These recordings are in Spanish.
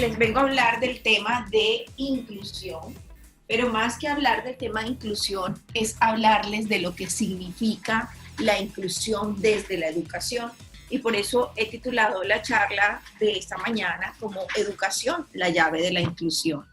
les vengo a hablar del tema de inclusión, pero más que hablar del tema de inclusión es hablarles de lo que significa la inclusión desde la educación. Y por eso he titulado la charla de esta mañana como Educación, la llave de la inclusión.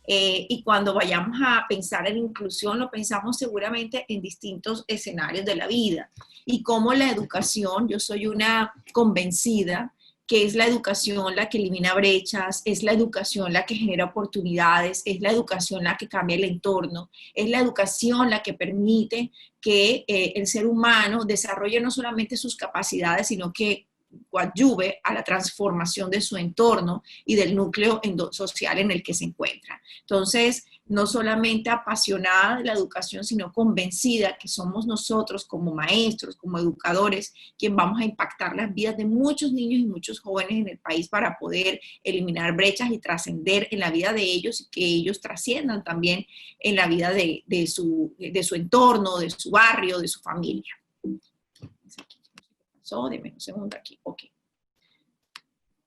Y cuando vayamos a pensar en inclusión, lo pensamos seguramente en distintos escenarios de la vida. Y como la educación, yo soy una convencida que es la educación la que elimina brechas, es la educación la que genera oportunidades, es la educación la que cambia el entorno, es la educación la que permite que el ser humano desarrolle no solamente sus capacidades, sino que coadyuve a la transformación de su entorno y del núcleo social en el que se encuentra. Entonces, no solamente apasionada de la educación, sino convencida que somos nosotros como maestros, como educadores, quien vamos a impactar las vidas de muchos niños y muchos jóvenes en el país para poder eliminar brechas y trascender en la vida de ellos y que ellos trasciendan también en la vida de su entorno, de su barrio, de su familia. Deme un segundo aquí, ok.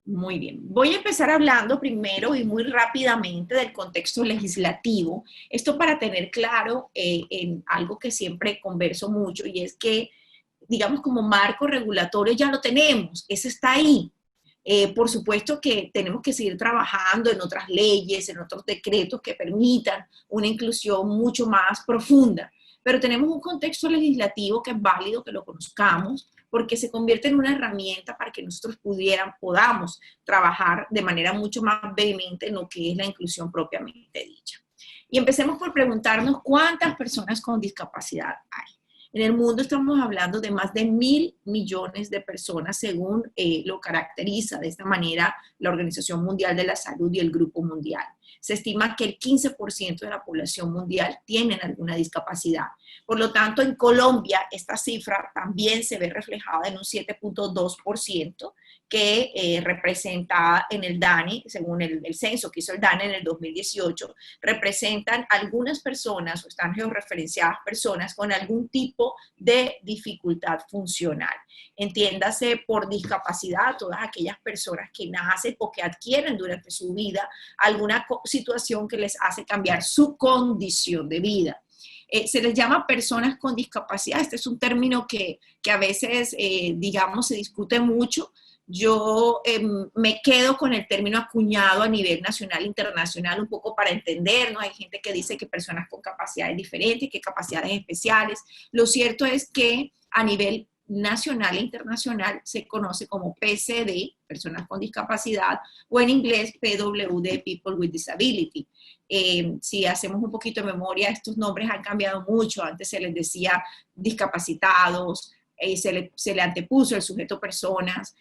Muy bien. Voy a empezar hablando primero y muy rápidamente del contexto legislativo. Esto para tener claro en algo que siempre converso mucho y es que, digamos, como marco regulatorio ya lo tenemos, ese está ahí. Por supuesto que tenemos que seguir trabajando en otras leyes, en otros decretos que permitan una inclusión mucho más profunda, pero tenemos un contexto legislativo que es válido que lo conozcamos, porque se convierte en una herramienta para que nosotros podamos trabajar de manera mucho más vehemente en lo que es la inclusión propiamente dicha. Y empecemos por preguntarnos cuántas personas con discapacidad hay. En el mundo estamos hablando de más de 1.000 millones de personas, según lo caracteriza de esta manera la Organización Mundial de la Salud y el Grupo Mundial. Se estima que el 15% de la población mundial tienen alguna discapacidad. Por lo tanto, en Colombia esta cifra también se ve reflejada en un 7.2% que representa en el DANE, según el censo que hizo el DANE en el 2018, representan algunas personas o están georreferenciadas personas con algún tipo de dificultad funcional. Entiéndase por discapacidad todas aquellas personas que nacen o que adquieren durante su vida alguna situación que les hace cambiar su condición de vida. Se les llama personas con discapacidad. Este es un término que a veces, digamos, se discute mucho. Yo me quedo con el término acuñado a nivel nacional e internacional un poco para entender, ¿no? Hay gente que dice que personas con capacidades diferentes, que capacidades especiales. Lo cierto es que a nivel nacional e internacional se conoce como PCD, personas con discapacidad, o en inglés PWD, People with Disability. Si hacemos un poquito de memoria, estos nombres han cambiado mucho. Antes se les decía discapacitados, se le antepuso el sujeto personas,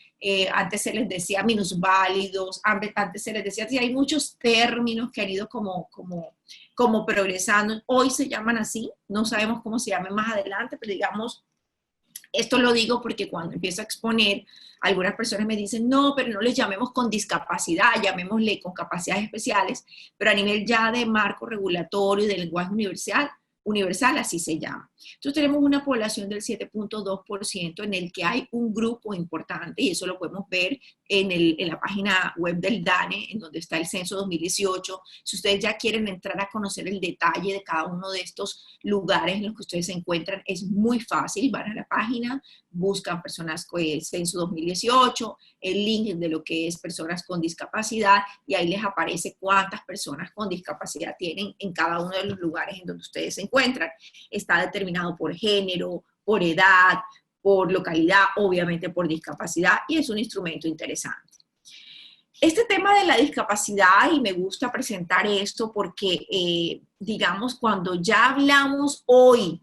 antes se les decía minusválidos, antes se les decía, hay muchos términos que han ido como progresando. Hoy se llaman así, no sabemos cómo se llamen más adelante, pero digamos, esto lo digo porque cuando empiezo a exponer, algunas personas me dicen, no, pero no les llamemos con discapacidad, llamémosle con capacidades especiales, pero a nivel ya de marco regulatorio y de lenguaje universal, así se llama. Entonces tenemos una población del 7.2% en el que hay un grupo importante, y eso lo podemos ver en la página web del DANE, en donde está el censo 2018. Si ustedes ya quieren entrar a conocer el detalle de cada uno de estos lugares en los que ustedes se encuentran, es muy fácil, van a la página, buscan personas con censo 2018, el link de lo que es personas con discapacidad, y ahí les aparece cuántas personas con discapacidad tienen en cada uno de los lugares en donde ustedes se encuentran. Está determinado por género, por edad, por localidad, obviamente por discapacidad, y es un instrumento interesante. Este tema de la discapacidad, y me gusta presentar esto porque, digamos, cuando ya hablamos hoy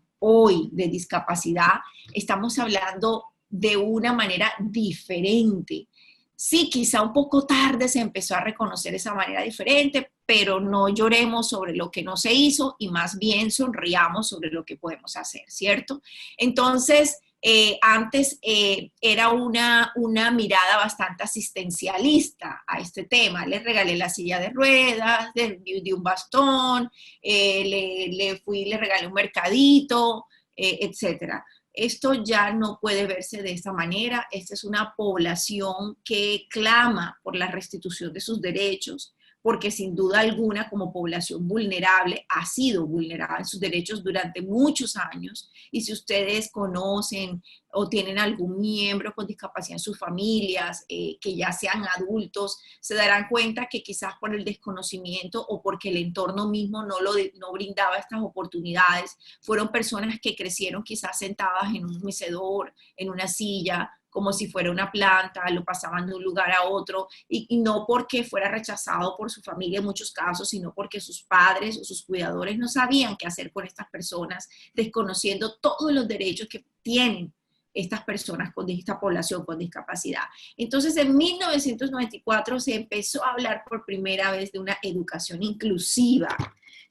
de discapacidad, estamos hablando de una manera diferente. Sí, quizá un poco tarde se empezó a reconocer esa manera diferente, pero no lloremos sobre lo que no se hizo y más bien sonriamos sobre lo que podemos hacer, ¿cierto? Entonces, antes era una mirada bastante asistencialista a este tema. Le regalé la silla de ruedas, de un bastón, le regalé un mercadito, etcétera. Esto ya no puede verse de esta manera. Esta es una población que clama por la restitución de sus derechos, porque sin duda alguna como población vulnerable ha sido vulnerada en sus derechos durante muchos años. Y si ustedes conocen o tienen algún miembro con discapacidad en sus familias, que ya sean adultos, se darán cuenta que quizás por el desconocimiento o porque el entorno mismo no brindaba estas oportunidades, fueron personas que crecieron quizás sentadas en un mecedor, en una silla, como si fuera una planta, lo pasaban de un lugar a otro, y no porque fuera rechazado por su familia en muchos casos, sino porque sus padres o sus cuidadores no sabían qué hacer con estas personas, desconociendo todos los derechos que tienen estas personas con esta población con discapacidad. Entonces, en 1994 se empezó a hablar por primera vez de una educación inclusiva,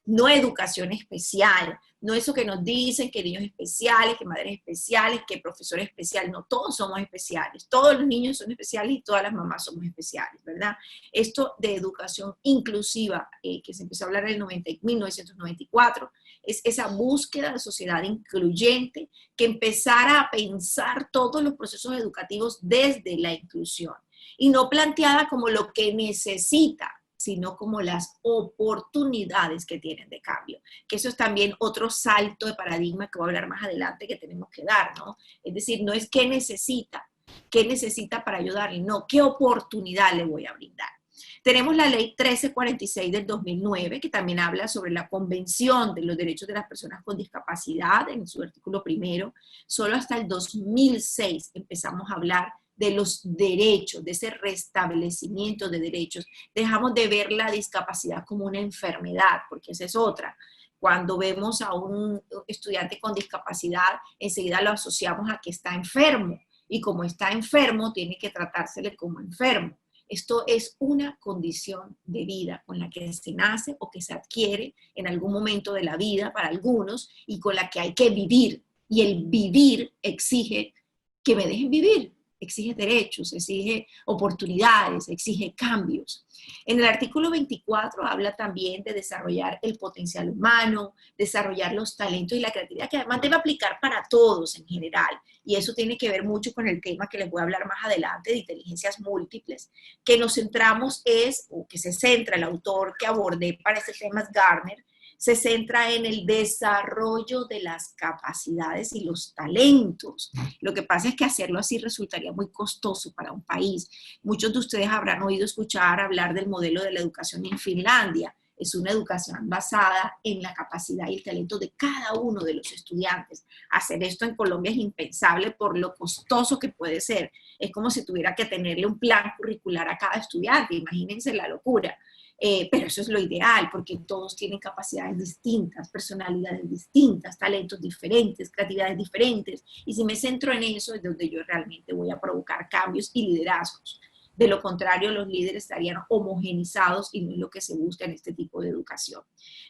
no educación especial, no eso que nos dicen que niños especiales, que madres especiales, que profesores especiales, no, todos somos especiales, todos los niños son especiales y todas las mamás somos especiales, ¿verdad? Esto de educación inclusiva, que se empezó a hablar en 1994, es esa búsqueda de sociedad incluyente que empezara a pensar todos los procesos educativos desde la inclusión y no planteada como lo que necesita, sino como las oportunidades que tienen de cambio. Que eso es también otro salto de paradigma que voy a hablar más adelante que tenemos que dar, ¿no? Es decir, no es qué necesita para ayudarle, no, qué oportunidad le voy a brindar. Tenemos la ley 1346 del 2009, que también habla sobre la Convención de los Derechos de las Personas con Discapacidad, en su artículo primero. Solo hasta el 2006 empezamos a hablar de los derechos, de ese restablecimiento de derechos. Dejamos de ver la discapacidad como una enfermedad, porque esa es otra. Cuando vemos a un estudiante con discapacidad, enseguida lo asociamos a que está enfermo, y como está enfermo, tiene que tratársele como enfermo. Esto es una condición de vida con la que se nace o que se adquiere en algún momento de la vida para algunos y con la que hay que vivir. Y el vivir exige que me dejen vivir, exige derechos, exige oportunidades, exige cambios. En el artículo 24 habla también de desarrollar el potencial humano, desarrollar los talentos y la creatividad, que además debe aplicar para todos en general. Y eso tiene que ver mucho con el tema que les voy a hablar más adelante de inteligencias múltiples, que nos centramos o que se centra el autor que abordé para este tema es Gardner, se centra en el desarrollo de las capacidades y los talentos. Lo que pasa es que hacerlo así resultaría muy costoso para un país. Muchos de ustedes habrán oído escuchar hablar del modelo de la educación en Finlandia. Es una educación basada en la capacidad y el talento de cada uno de los estudiantes. Hacer esto en Colombia es impensable por lo costoso que puede ser. Es como si tuviera que tenerle un plan curricular a cada estudiante. Imagínense la locura. Pero eso es lo ideal, porque todos tienen capacidades distintas, personalidades distintas, talentos diferentes, creatividades diferentes. Y si me centro en eso, es donde yo realmente voy a provocar cambios y liderazgos. De lo contrario, los líderes estarían homogenizados y no es lo que se busca en este tipo de educación.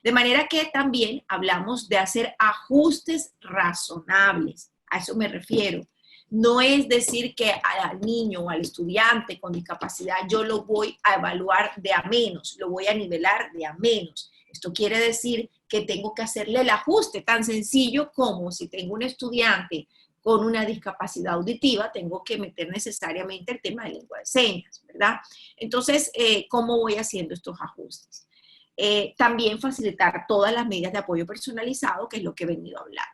De manera que también hablamos de hacer ajustes razonables. A eso me refiero. No es decir que al niño o al estudiante con discapacidad yo lo voy a evaluar de a menos, lo voy a nivelar de a menos. Esto quiere decir que tengo que hacerle el ajuste tan sencillo como si tengo un estudiante con una discapacidad auditiva, tengo que meter necesariamente el tema de lengua de señas, ¿verdad? Entonces, ¿cómo voy haciendo estos ajustes? También facilitar todas las medidas de apoyo personalizado, que es lo que he venido hablando.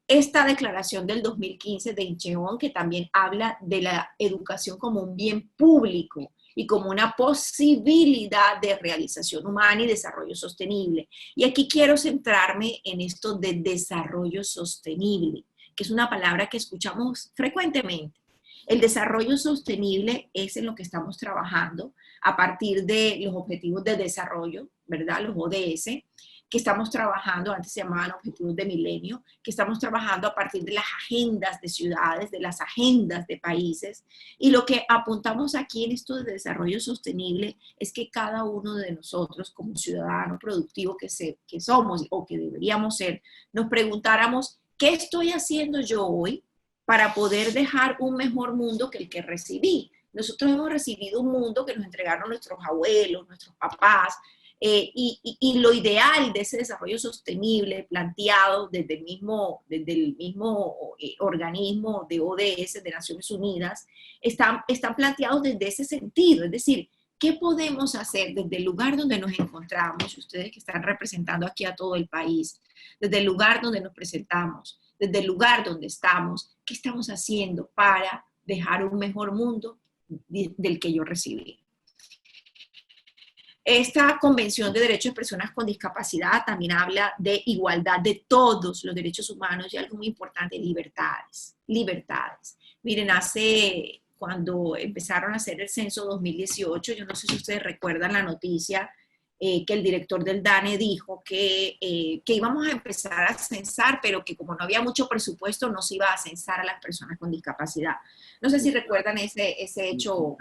Esta declaración del 2015 de Incheon, que también habla de la educación como un bien público y como una posibilidad de realización humana y desarrollo sostenible. Y aquí quiero centrarme en esto de desarrollo sostenible, que es una palabra que escuchamos frecuentemente. El desarrollo sostenible es en lo que estamos trabajando a partir de los objetivos de desarrollo, ¿verdad? Los ODS, que estamos trabajando, antes se llamaban objetivos de milenio, que estamos trabajando a partir de las agendas de ciudades, de las agendas de países. Y lo que apuntamos aquí en esto de desarrollo sostenible es que cada uno de nosotros, como ciudadano productivo que somos o que deberíamos ser, nos preguntáramos, ¿qué estoy haciendo yo hoy para poder dejar un mejor mundo que el que recibí? Nosotros hemos recibido un mundo que nos entregaron nuestros abuelos, nuestros papás, Y lo ideal de ese desarrollo sostenible planteado desde el mismo organismo de ODS, de Naciones Unidas, están planteados desde ese sentido, es decir, ¿qué podemos hacer desde el lugar donde nos encontramos, ustedes que están representando aquí a todo el país, desde el lugar donde nos presentamos, desde el lugar donde estamos, qué estamos haciendo para dejar un mejor mundo del que yo recibí? Esta Convención de Derechos de Personas con Discapacidad también habla de igualdad de todos los derechos humanos y algo muy importante, libertades. Libertades. Miren, cuando empezaron a hacer el censo 2018, yo no sé si ustedes recuerdan la noticia que el director del DANE dijo que íbamos a empezar a censar, pero que como no había mucho presupuesto, no se iba a censar a las personas con discapacidad. No sé si recuerdan ese hecho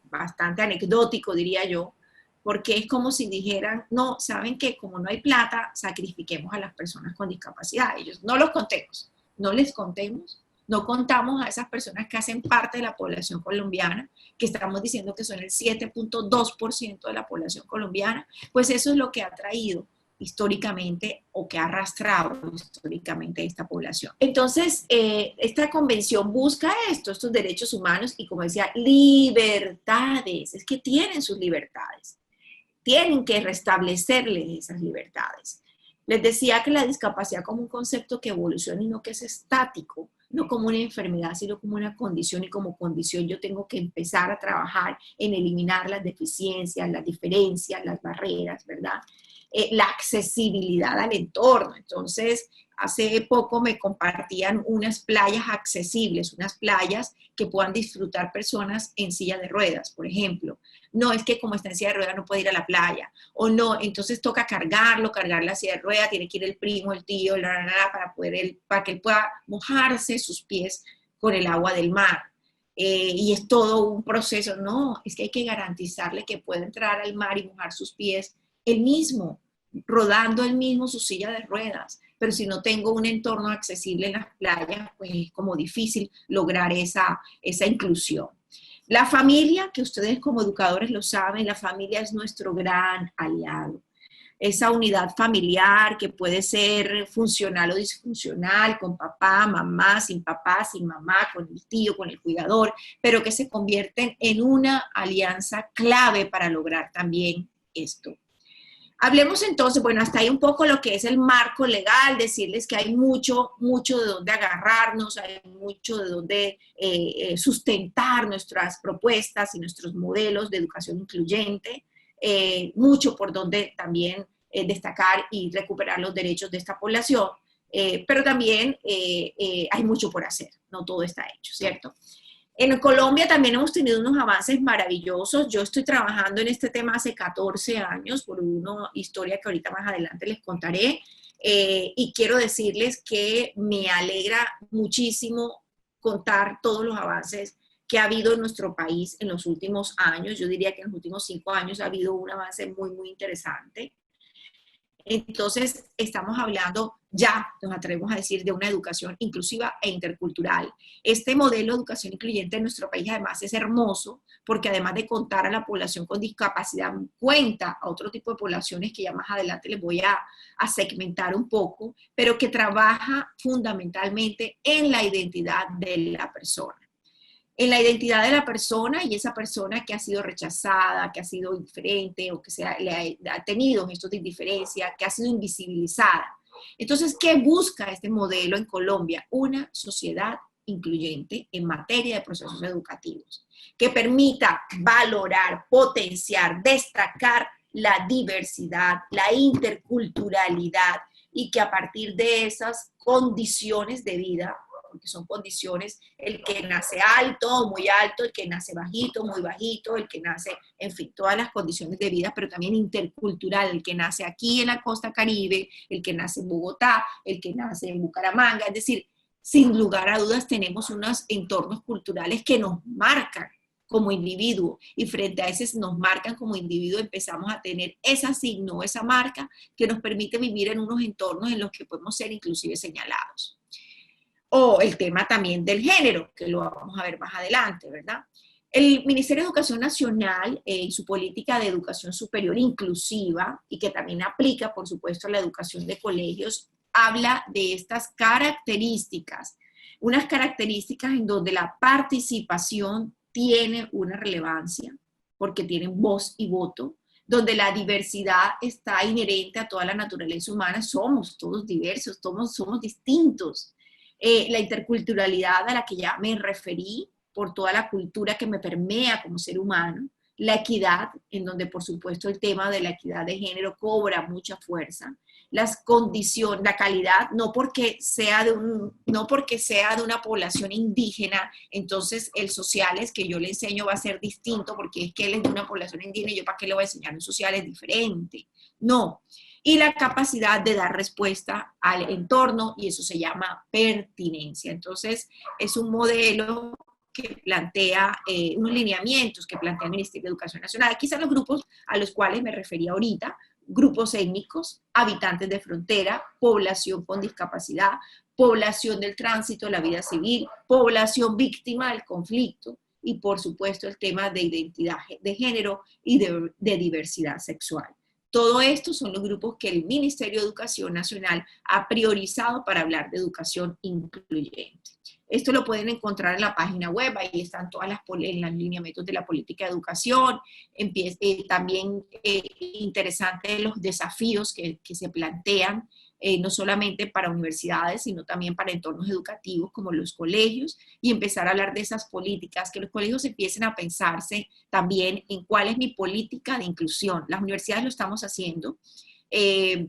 bastante anecdótico, diría yo, porque es como si dijeran, no, ¿saben qué? Como no hay plata, sacrifiquemos a las personas con discapacidad. Ellos, no los contemos, no les contemos, no contamos a esas personas que hacen parte de la población colombiana, que estamos diciendo que son el 7.2% de la población colombiana, pues eso es lo que ha traído históricamente o que ha arrastrado históricamente esta población. Entonces, esta convención busca estos derechos humanos y, como decía, libertades, es que tienen sus libertades. Tienen que restablecerles esas libertades. Les decía que la discapacidad como un concepto que evoluciona y no que es estático, no como una enfermedad, sino como una condición, y como condición yo tengo que empezar a trabajar en eliminar las deficiencias, las diferencias, las barreras, ¿verdad? La accesibilidad al entorno. Entonces, hace poco me compartían unas playas accesibles, unas playas que puedan disfrutar personas en silla de ruedas, por ejemplo. No, es que como está en silla de ruedas no puede ir a la playa, o no, entonces toca cargar la silla de ruedas, tiene que ir el primo, el tío, para que él pueda mojarse sus pies con el agua del mar. Y es todo un proceso. No, es que hay que garantizarle que pueda entrar al mar y mojar sus pies él mismo, rodando él mismo su silla de ruedas. Pero si no tengo un entorno accesible en las playas, pues es como difícil lograr esa inclusión. La familia, que ustedes como educadores lo saben, la familia es nuestro gran aliado. Esa unidad familiar que puede ser funcional o disfuncional, con papá, sin mamá, con el tío, con el cuidador, pero que se convierten en una alianza clave para lograr también esto. Hablemos entonces, bueno, hasta ahí un poco lo que es el marco legal, decirles que hay mucho de dónde agarrarnos, hay mucho de dónde sustentar nuestras propuestas y nuestros modelos de educación incluyente, mucho por donde también destacar y recuperar los derechos de esta población, pero también hay mucho por hacer, no todo está hecho, ¿cierto? En Colombia también hemos tenido unos avances maravillosos. Yo estoy trabajando en este tema hace 14 años por una historia que ahorita más adelante les contaré. Y quiero decirles que me alegra muchísimo contar todos los avances que ha habido en nuestro país en los últimos años. Yo diría que en los últimos 5 años ha habido un avance muy interesante. Entonces, estamos hablando ya, nos atrevemos a decir, de una educación inclusiva e intercultural. Este modelo de educación incluyente en nuestro país además es hermoso porque además de contar a la población con discapacidad, cuenta a otro tipo de poblaciones que ya más adelante les voy a segmentar un poco, pero que trabaja fundamentalmente en la identidad de la persona. En la identidad de la persona y esa persona que ha sido rechazada, que ha sido indiferente o que ha tenido gestos de indiferencia, que ha sido invisibilizada. Entonces, ¿qué busca este modelo en Colombia? Una sociedad incluyente en materia de procesos educativos, que permita valorar, potenciar, destacar la diversidad, la interculturalidad y que a partir de esas condiciones de vida, porque son condiciones, el que nace alto, muy alto, el que nace bajito, muy bajito, el que nace, en fin, todas las condiciones de vida, pero también intercultural, el que nace aquí en la costa Caribe, el que nace en Bogotá, el que nace en Bucaramanga, es decir, sin lugar a dudas tenemos unos entornos culturales que nos marcan como individuo y frente a ese nos marcan como individuo empezamos a tener ese signo, esa marca que nos permite vivir en unos entornos en los que podemos ser inclusive señalados. O el tema también del género, que lo vamos a ver más adelante, ¿verdad? El Ministerio de Educación Nacional y su política de educación superior inclusiva, y que también aplica, por supuesto, a la educación de colegios, habla de estas características, unas características en donde la participación tiene una relevancia, porque tienen voz y voto, donde la diversidad está inherente a toda la naturaleza humana, somos todos diversos, todos somos distintos. La interculturalidad a la que ya me referí, por toda la cultura que me permea como ser humano, la equidad, en donde por supuesto el tema de la equidad de género cobra mucha fuerza, las condiciones, la calidad, no porque sea de una población indígena, entonces el sociales que yo le enseño va a ser distinto porque es que él es de una población indígena y yo para qué le voy a enseñar un sociales diferente. No. Y la capacidad de dar respuesta al entorno, y eso se llama pertinencia. Entonces, es un modelo que plantea unos lineamientos que plantea el Ministerio de Educación Nacional. Aquí están los grupos a los cuales me refería ahorita: grupos étnicos, habitantes de frontera, población con discapacidad, población del tránsito de la vida civil, población víctima del conflicto y, por supuesto, el tema de identidad de género y de diversidad sexual. Todo esto son los grupos que el Ministerio de Educación Nacional ha priorizado para hablar de educación incluyente. Esto lo pueden encontrar en la página web, ahí están todas los lineamientos de la política de educación. También interesante los desafíos que se plantean, no solamente para universidades, sino también para entornos educativos como los colegios, y empezar a hablar de esas políticas, que los colegios empiecen a pensarse también en cuál es mi política de inclusión. Las universidades lo estamos haciendo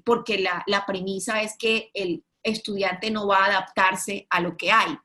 porque la premisa es que el estudiante no va a adaptarse a lo que hay.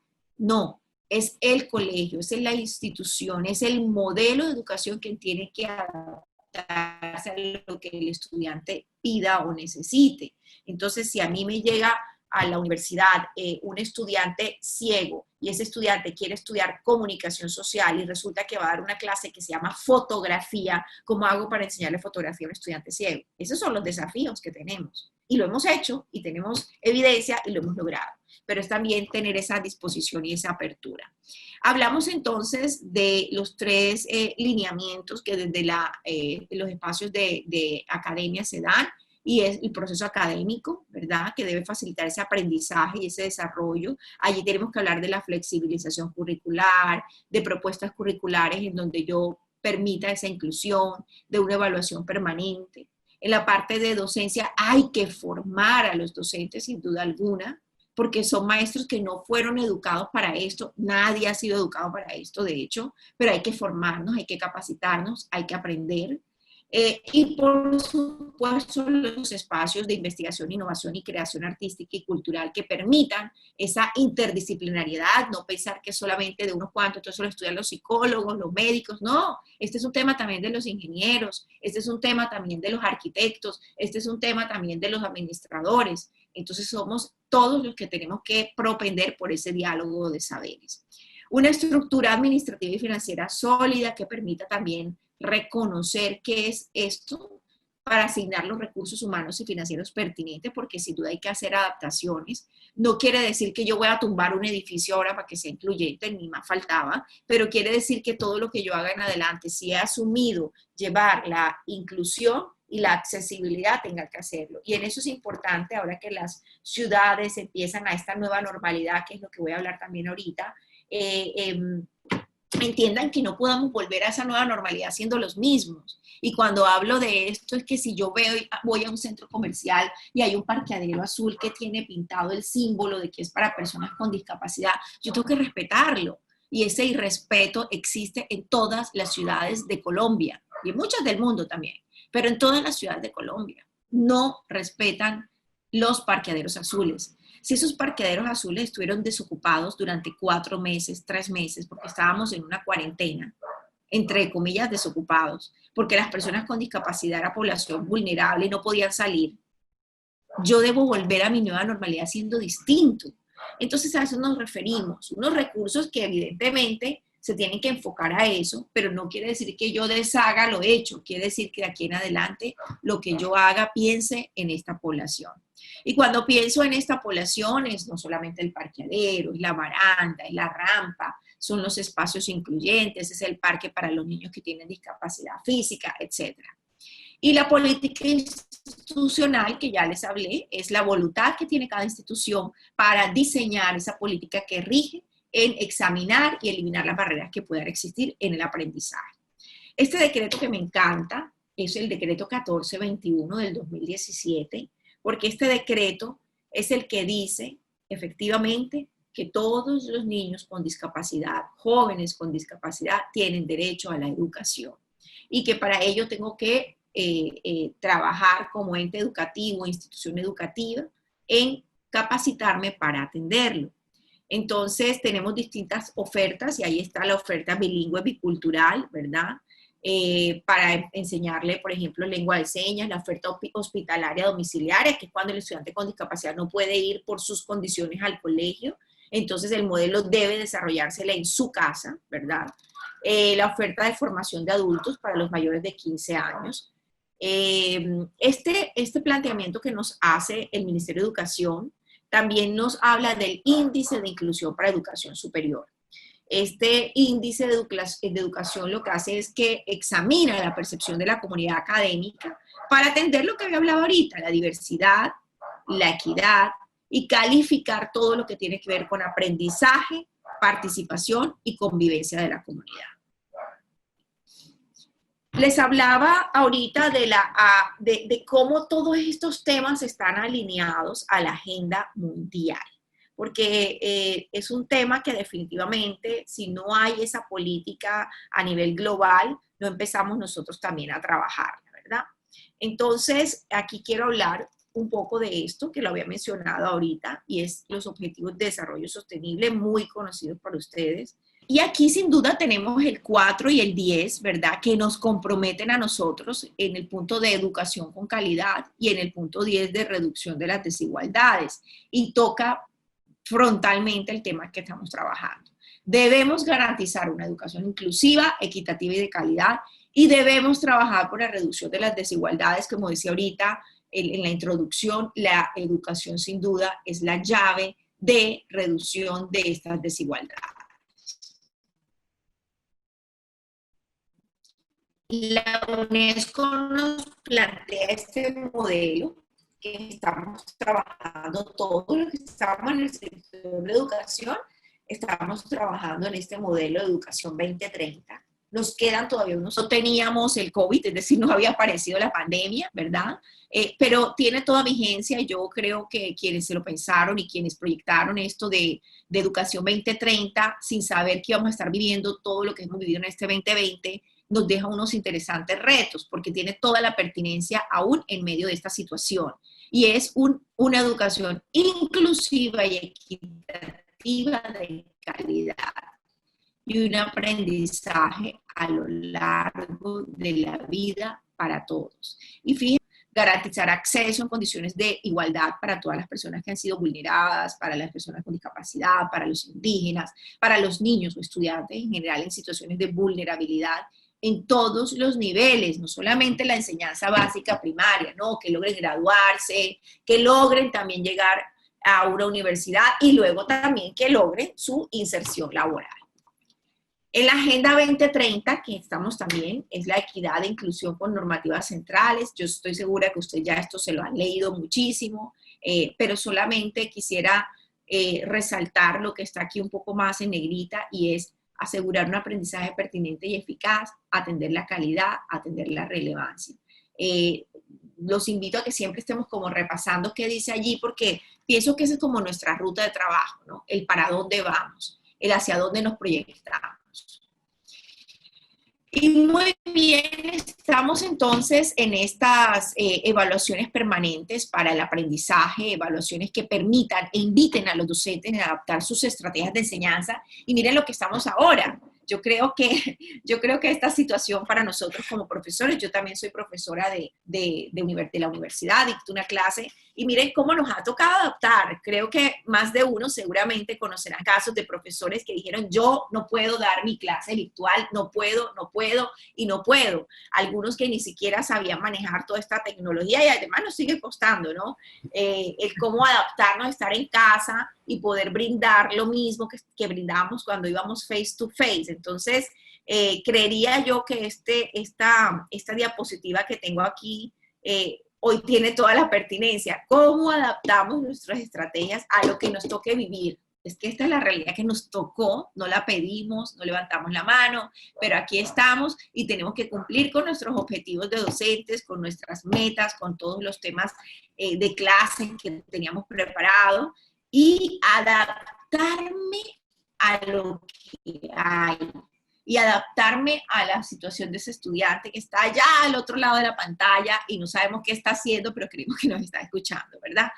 No, es el colegio, es la institución, es el modelo de educación que tiene que adaptarse a lo que el estudiante pida o necesite. Entonces, si a mí me llega a la universidad un estudiante ciego y ese estudiante quiere estudiar comunicación social y resulta que va a dar una clase que se llama fotografía, ¿cómo hago para enseñarle fotografía a un estudiante ciego? Esos son los desafíos que tenemos. Y lo hemos hecho y tenemos evidencia y lo hemos logrado. Pero es también tener esa disposición y esa apertura. Hablamos entonces de los tres lineamientos que desde los espacios de academia se dan, y es el proceso académico, ¿verdad?, que debe facilitar ese aprendizaje y ese desarrollo. Allí tenemos que hablar de la flexibilización curricular, de propuestas curriculares en donde yo permita esa inclusión, de una evaluación permanente. En la parte de docencia hay que formar a los docentes sin duda alguna, porque son maestros que no fueron educados para esto, nadie ha sido educado para esto, de hecho, pero hay que formarnos, hay que capacitarnos, hay que aprender. Y por supuesto los espacios de investigación, innovación y creación artística y cultural que permitan esa interdisciplinariedad, no pensar que solamente de unos cuantos, entonces lo estudian los psicólogos, los médicos, no, este es un tema también de los ingenieros, este es un tema también de los arquitectos, este es un tema también de los administradores. Entonces somos todos los que tenemos que propender por ese diálogo de saberes. Una estructura administrativa y financiera sólida que permita también reconocer qué es esto para asignar los recursos humanos y financieros pertinentes, porque sin duda hay que hacer adaptaciones. No quiere decir que yo voy a tumbar un edificio ahora para que sea incluyente, ni más faltaba, pero quiere decir que todo lo que yo haga en adelante, si he asumido llevar la inclusión y la accesibilidad, tenga que hacerlo. Y en eso es importante, ahora que las ciudades empiezan a esta nueva normalidad, que es lo que voy a hablar también ahorita, entiendan que no podamos volver a esa nueva normalidad siendo los mismos. Y cuando hablo de esto es que si yo voy a un centro comercial y hay un parqueadero azul que tiene pintado el símbolo de que es para personas con discapacidad, yo tengo que respetarlo. Y ese irrespeto existe en todas las ciudades de Colombia y en muchas del mundo también, pero en todas las ciudades de Colombia no respetan los parqueaderos azules. Si esos parqueaderos azules estuvieron desocupados durante 4 meses, 3 meses, porque estábamos en una cuarentena, entre comillas desocupados, porque las personas con discapacidad eran población vulnerable y no podían salir, yo debo volver a mi nueva normalidad siendo distinto. Entonces a eso nos referimos, unos recursos que evidentemente se tienen que enfocar a eso, pero no quiere decir que yo deshaga lo hecho, quiere decir que de aquí en adelante lo que yo haga piense en esta población. Y cuando pienso en esta población es no solamente el parqueadero, es la baranda, es la rampa, son los espacios incluyentes, es el parque para los niños que tienen discapacidad física, etc. Y la política institucional, que ya les hablé, es la voluntad que tiene cada institución para diseñar esa política que rige en examinar y eliminar las barreras que puedan existir en el aprendizaje. Este decreto que me encanta es el decreto 1421 del 2017, porque este decreto es el que dice efectivamente que todos los niños con discapacidad, jóvenes con discapacidad, tienen derecho a la educación y que para ello tengo que trabajar como ente educativo, institución educativa, en capacitarme para atenderlo. Entonces tenemos distintas ofertas y ahí está la oferta bilingüe bicultural, ¿verdad? Para enseñarle, por ejemplo, lengua de señas, la oferta hospitalaria domiciliaria, que es cuando el estudiante con discapacidad no puede ir por sus condiciones al colegio, entonces el modelo debe desarrollársela en su casa, ¿verdad? La oferta de formación de adultos para los mayores de 15 años. Este planteamiento que nos hace el Ministerio de Educación también nos habla del índice de inclusión para educación superior. Este índice de educación lo que hace es que examina la percepción de la comunidad académica para atender lo que había hablado ahorita, la diversidad, la equidad y calificar todo lo que tiene que ver con aprendizaje, participación y convivencia de la comunidad. Les hablaba ahorita de cómo todos estos temas están alineados a la agenda mundial, porque es un tema que definitivamente, si no hay esa política a nivel global, no empezamos nosotros también a trabajarla, ¿verdad? Entonces, aquí quiero hablar un poco de esto, que lo había mencionado ahorita, y es los Objetivos de Desarrollo Sostenible, muy conocidos por ustedes. Y aquí sin duda tenemos el 4 y el 10, ¿verdad? Que nos comprometen a nosotros en el punto de educación con calidad y en el punto 10 de reducción de las desigualdades. Y toca frontalmente el tema que estamos trabajando. Debemos garantizar una educación inclusiva, equitativa y de calidad, y debemos trabajar por la reducción de las desigualdades, como decía ahorita en la introducción, la educación sin duda es la llave de reducción de estas desigualdades. La UNESCO nos plantea este modelo que estamos trabajando, todos los que estamos en el sector de educación, estamos trabajando en este modelo de educación 2030. Nos quedan todavía unos, no teníamos el COVID, es decir, no había aparecido la pandemia, ¿verdad? Pero tiene toda vigencia y yo creo que quienes se lo pensaron y quienes proyectaron esto de educación 2030, sin saber que íbamos a estar viviendo todo lo que hemos vivido en este 2020, nos deja unos interesantes retos, porque tiene toda la pertinencia aún en medio de esta situación. Y es una educación inclusiva y equitativa de calidad y un aprendizaje a lo largo de la vida para todos. Y fíjense, garantizar acceso en condiciones de igualdad para todas las personas que han sido vulneradas, para las personas con discapacidad, para los indígenas, para los niños o estudiantes en general en situaciones de vulnerabilidad en todos los niveles, no solamente la enseñanza básica primaria, ¿no? Que logren graduarse, que logren también llegar a una universidad y luego también que logren su inserción laboral. En la Agenda 2030, que estamos también, es la equidad e inclusión con normativas centrales. Yo estoy segura que usted ya esto se lo han leído muchísimo, pero solamente quisiera resaltar lo que está aquí un poco más en negrita y es asegurar un aprendizaje pertinente y eficaz, atender la calidad, atender la relevancia. Los invito a que siempre estemos como repasando qué dice allí, porque pienso que esa es como nuestra ruta de trabajo, ¿no? El para dónde vamos, el hacia dónde nos proyectamos. Y muy bien, estamos entonces en estas evaluaciones permanentes para el aprendizaje, evaluaciones que permitan e inviten a los docentes a adaptar sus estrategias de enseñanza. Y miren lo que estamos ahora. Yo creo que esta situación para nosotros como profesores, yo también soy profesora de la universidad, dicto una clase, y miren cómo nos ha tocado adaptar. Creo que más de uno seguramente conocerá casos de profesores que dijeron, yo no puedo dar mi clase virtual, no puedo, y no puedo. Algunos que ni siquiera sabían manejar toda esta tecnología y además nos sigue costando, ¿no? El cómo adaptarnos a estar en casa y poder brindar lo mismo que brindábamos cuando íbamos face to face. Entonces, creería yo que esta diapositiva que tengo aquí hoy tiene toda la pertinencia. ¿Cómo adaptamos nuestras estrategias a lo que nos toque vivir? Es que esta es la realidad que nos tocó, no la pedimos, no levantamos la mano, pero aquí estamos y tenemos que cumplir con nuestros objetivos de docentes, con nuestras metas, con todos los temas de clase que teníamos preparado y adaptarme a lo que hay y adaptarme a la situación de ese estudiante que está allá al otro lado de la pantalla y no sabemos qué está haciendo, pero creemos que nos está escuchando, ¿verdad?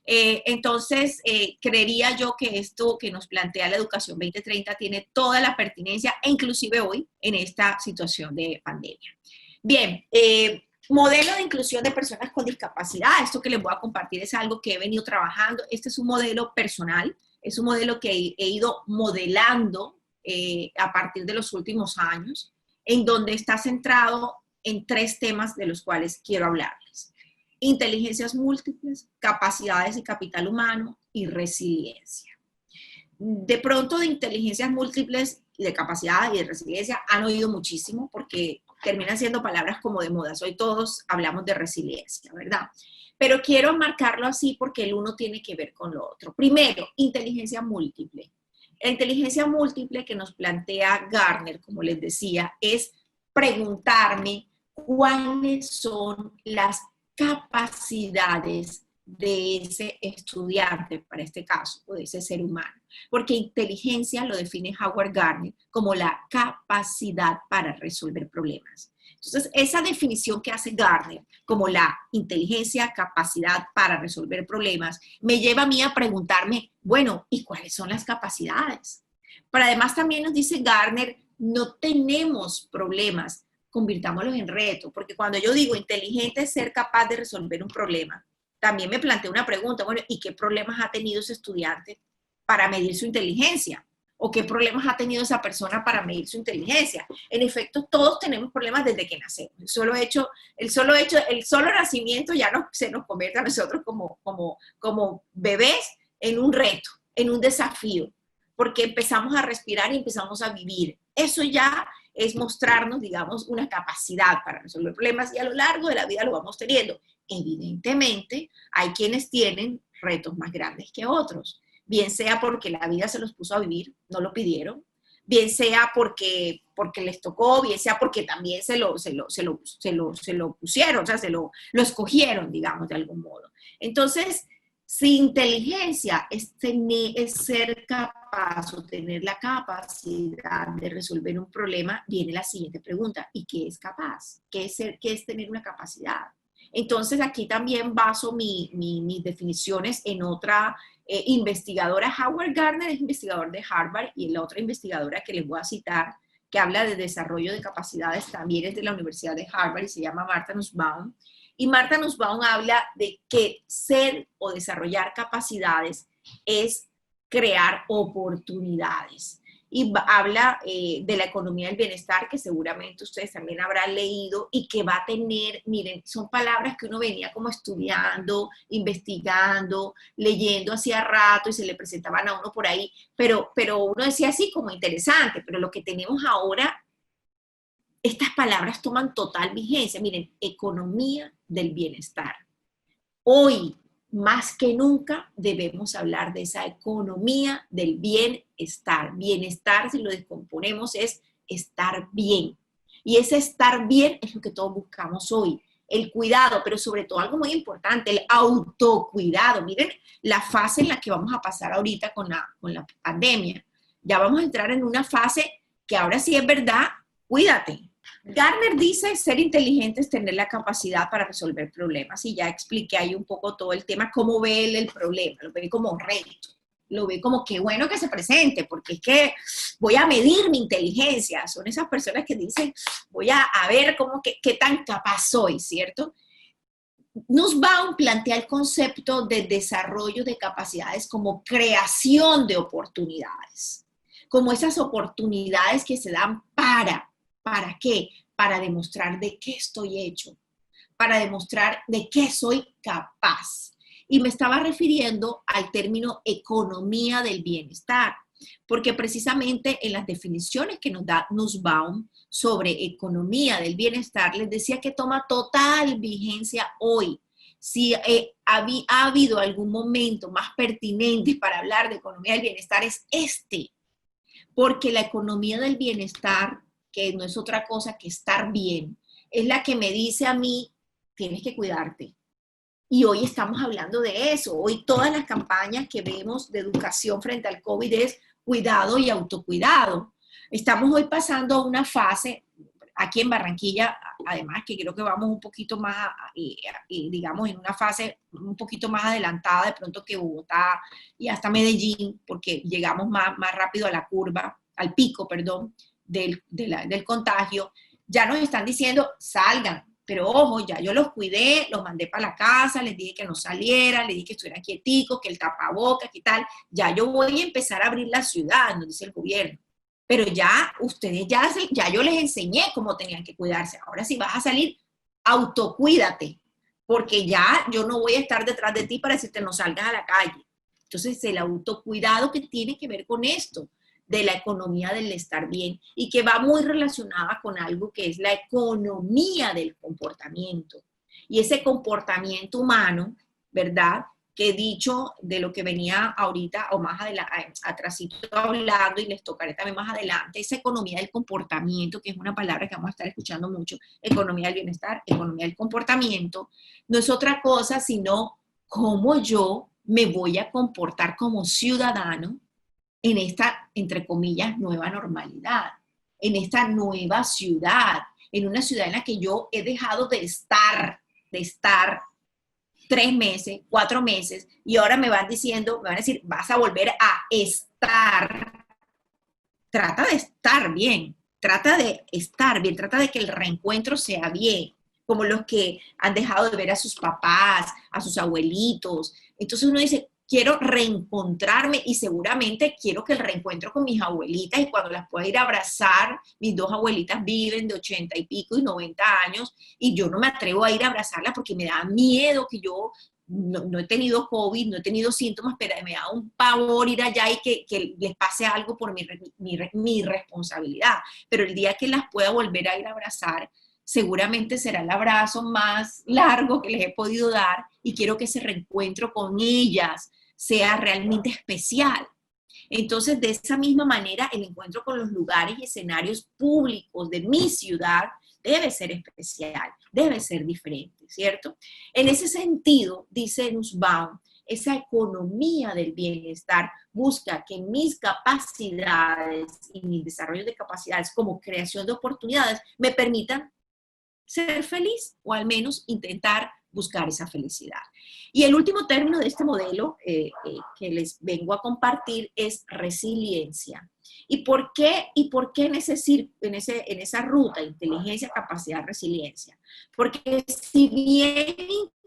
Entonces, creería yo que esto que nos plantea la Educación 2030 tiene toda la pertinencia, e inclusive hoy, en esta situación de pandemia. Bien, modelo de inclusión de personas con discapacidad. Esto que les voy a compartir es algo que he venido trabajando. Este es un modelo personal, es un modelo que he ido modelando a partir de los últimos años, en donde está centrado en 3 temas de los cuales quiero hablarles: inteligencias múltiples, capacidades y capital humano, y resiliencia. De pronto, de inteligencias múltiples, de capacidad y de resiliencia han oído muchísimo porque terminan siendo palabras como de moda. Hoy todos hablamos de resiliencia, ¿verdad? Pero quiero marcarlo así porque el uno tiene que ver con lo otro. Primero, inteligencia múltiple. La inteligencia múltiple que nos plantea Gardner, como les decía, es preguntarme cuáles son las capacidades de ese estudiante, para este caso, o de ese ser humano. Porque inteligencia lo define Howard Gardner como la capacidad para resolver problemas. Entonces, esa definición que hace Gardner como la inteligencia, capacidad para resolver problemas, me lleva a mí a preguntarme, bueno, ¿y cuáles son las capacidades? Pero además también nos dice Gardner, no tenemos problemas, convirtámoslos en reto, porque cuando yo digo inteligente es ser capaz de resolver un problema, también me planteo una pregunta, bueno, ¿y qué problemas ha tenido ese estudiante para medir su inteligencia? ¿O qué problemas ha tenido esa persona para medir su inteligencia? En efecto, todos tenemos problemas desde que nacemos. El solo nacimiento ya se nos convierte a nosotros como bebés en un reto, en un desafío, porque empezamos a respirar y empezamos a vivir. Eso ya es mostrarnos, digamos, una capacidad para resolver problemas y a lo largo de la vida lo vamos teniendo. Evidentemente, hay quienes tienen retos más grandes que otros, bien sea porque la vida se los puso a vivir, no lo pidieron, bien sea porque les tocó, bien sea porque también se lo pusieron, o sea, lo escogieron, digamos, de algún modo. Entonces, si inteligencia es ser capaz o tener la capacidad de resolver un problema, viene la siguiente pregunta: ¿y qué es capaz? ¿Qué es tener una capacidad? Entonces, aquí también baso mis definiciones en otra investigadora. Howard Gardner es investigador de Harvard, y la otra investigadora que les voy a citar, que habla de desarrollo de capacidades, también es de la Universidad de Harvard y se llama Martha Nussbaum. Y Martha Nussbaum habla de que ser o desarrollar capacidades es crear oportunidades. Y habla de la economía del bienestar, que seguramente ustedes también habrán leído, y que va a tener, miren, son palabras que uno venía como estudiando, investigando, leyendo hacía rato y se le presentaban a uno por ahí, pero uno decía así como interesante, pero lo que tenemos ahora, estas palabras toman total vigencia. Miren, economía del bienestar. Hoy, más que nunca, debemos hablar de esa economía del bienestar. Bienestar, si lo descomponemos, es estar bien. Y ese estar bien es lo que todos buscamos hoy. El cuidado, pero sobre todo algo muy importante, el autocuidado. Miren la fase en la que vamos a pasar ahorita con la pandemia. Ya vamos a entrar en una fase que ahora sí es verdad, cuídate. Gardner dice ser inteligente es tener la capacidad para resolver problemas, y ya expliqué ahí un poco todo el tema, cómo ve él el problema, lo ve como reto, lo ve como qué bueno que se presente, porque es que voy a medir mi inteligencia. Son esas personas que dicen, voy a ver qué tan capaz soy, ¿cierto? Nussbaum plantea el concepto de desarrollo de capacidades como creación de oportunidades, como esas oportunidades que se dan ¿para qué? Para demostrar de qué estoy hecho, para demostrar de qué soy capaz. Y me estaba refiriendo al término economía del bienestar, porque precisamente en las definiciones que nos da Nussbaum sobre economía del bienestar, les decía que toma total vigencia hoy. Si ha habido algún momento más pertinente para hablar de economía del bienestar es este, porque la economía del bienestar, que no es otra cosa que estar bien, es la que me dice a mí, tienes que cuidarte. Y hoy estamos hablando de eso. Hoy todas las campañas que vemos de educación frente al COVID es cuidado y autocuidado. Estamos hoy pasando a una fase, aquí en Barranquilla, además que creo que vamos un poquito más, digamos, en una fase un poquito más adelantada de pronto que Bogotá y hasta Medellín, porque llegamos más rápido a la curva, al pico, perdón, del contagio. Ya nos están diciendo, salgan, pero ojo, ya yo los cuidé, los mandé para la casa, les dije que no salieran, les dije que estuvieran quieticos, que el tapabocas, que tal. Ya yo voy a empezar a abrir la ciudad, nos dice el gobierno. Pero ya ustedes, ya yo les enseñé cómo tenían que cuidarse. Ahora si vas a salir, autocuídate, porque ya yo no voy a estar detrás de ti para decirte no salgas a la calle. Entonces el autocuidado que tiene que ver con esto, de la economía del estar bien y que va muy relacionada con algo que es la economía del comportamiento. Y ese comportamiento humano, ¿verdad? Que dicho de lo que venía ahorita o más atrásito hablando y les tocaré también más adelante, esa economía del comportamiento, que es una palabra que vamos a estar escuchando mucho, economía del bienestar, economía del comportamiento, no es otra cosa sino cómo yo me voy a comportar como ciudadano en esta, entre comillas, nueva normalidad, en esta nueva ciudad, en una ciudad en la que yo he dejado de estar 3 meses, 4 meses, y ahora me van diciendo, me van a decir, vas a volver a estar. Trata de estar bien, trata de estar bien, trata de que el reencuentro sea bien, como los que han dejado de ver a sus papás, a sus abuelitos. Entonces uno dice, quiero reencontrarme y seguramente quiero que el reencuentro con mis abuelitas y cuando las pueda ir a abrazar, mis 2 abuelitas viven de 80 y pico y 90 años y yo no me atrevo a ir a abrazarlas porque me da miedo que yo no he tenido COVID, no he tenido síntomas, pero me da un pavor ir allá y que les pase algo por mi responsabilidad. Pero el día que las pueda volver a ir a abrazar, seguramente será el abrazo más largo que les he podido dar y quiero que ese reencuentro con ellas sea realmente especial. Entonces, de esa misma manera, el encuentro con los lugares y escenarios públicos de mi ciudad debe ser especial, debe ser diferente, ¿cierto? En ese sentido, dice Nussbaum, esa economía del bienestar busca que mis capacidades y mi desarrollo de capacidades como creación de oportunidades me permitan ser feliz o al menos intentar buscar esa felicidad. Y el último término de este modelo que les vengo a compartir es resiliencia. ¿Y por qué en esa ruta, inteligencia, capacidad, resiliencia? Porque si bien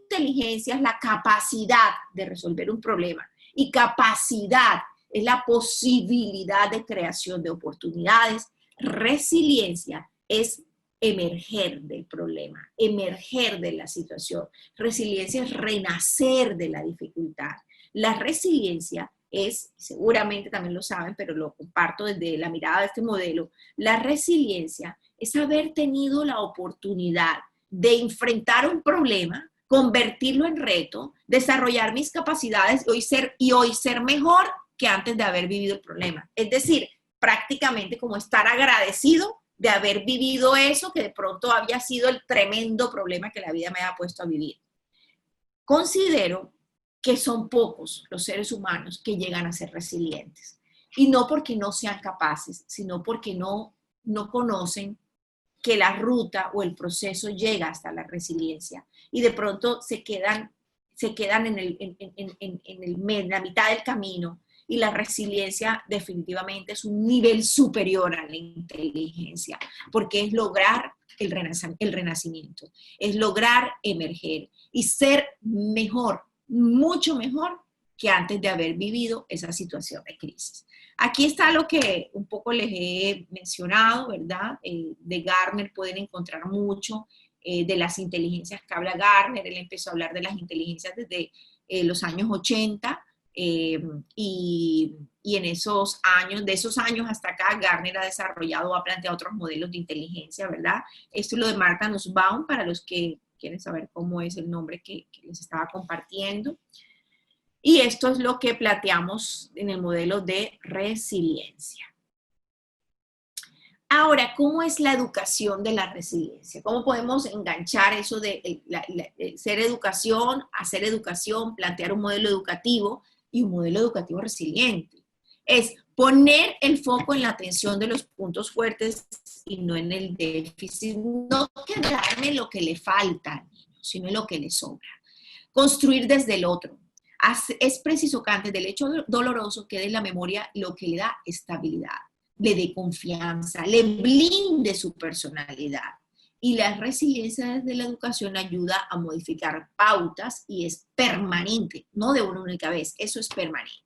inteligencia es la capacidad de resolver un problema y capacidad es la posibilidad de creación de oportunidades, resiliencia es emerger del problema, emerger de la situación. Resiliencia es renacer de la dificultad. La resiliencia es, seguramente también lo saben, pero lo comparto desde la mirada de este modelo, la resiliencia es haber tenido la oportunidad de enfrentar un problema, convertirlo en reto, desarrollar mis capacidades y hoy ser mejor que antes de haber vivido el problema. Es decir, prácticamente como estar agradecido de haber vivido eso que de pronto había sido el tremendo problema que la vida me ha puesto a vivir. Considero que son pocos los seres humanos que llegan a ser resilientes. Y no porque no sean capaces, sino porque no conocen que la ruta o el proceso llega hasta la resiliencia. Y de pronto se quedan en la mitad del camino. Y la resiliencia definitivamente es un nivel superior a la inteligencia, porque es lograr el renacimiento, es lograr emerger y ser mejor, mucho mejor que antes de haber vivido esa situación de crisis. Aquí está lo que un poco les he mencionado, ¿verdad? De Gardner pueden encontrar mucho de las inteligencias que habla Gardner. Él empezó a hablar de las inteligencias desde los años 80, y en esos años, de esos años hasta acá, Gartner ha desarrollado, ha planteado otros modelos de inteligencia, ¿verdad? Esto es lo de Martha Nussbaum, para los que quieren saber cómo es el nombre que les estaba compartiendo. Y esto es lo que planteamos en el modelo de resiliencia. Ahora, ¿cómo es la educación de la resiliencia? ¿Cómo podemos enganchar eso de ser educación, hacer educación, plantear un modelo educativo y un modelo educativo resiliente? Es poner el foco en la atención de los puntos fuertes y no en el déficit, no quedarme en lo que le falta al niño, sino en lo que le sobra. Construir desde el otro. Es preciso que antes del hecho doloroso quede en la memoria lo que le da estabilidad, le dé confianza, le blinde su personalidad. Y la resiliencia desde la educación ayuda a modificar pautas y es permanente, no de una única vez, eso es permanente.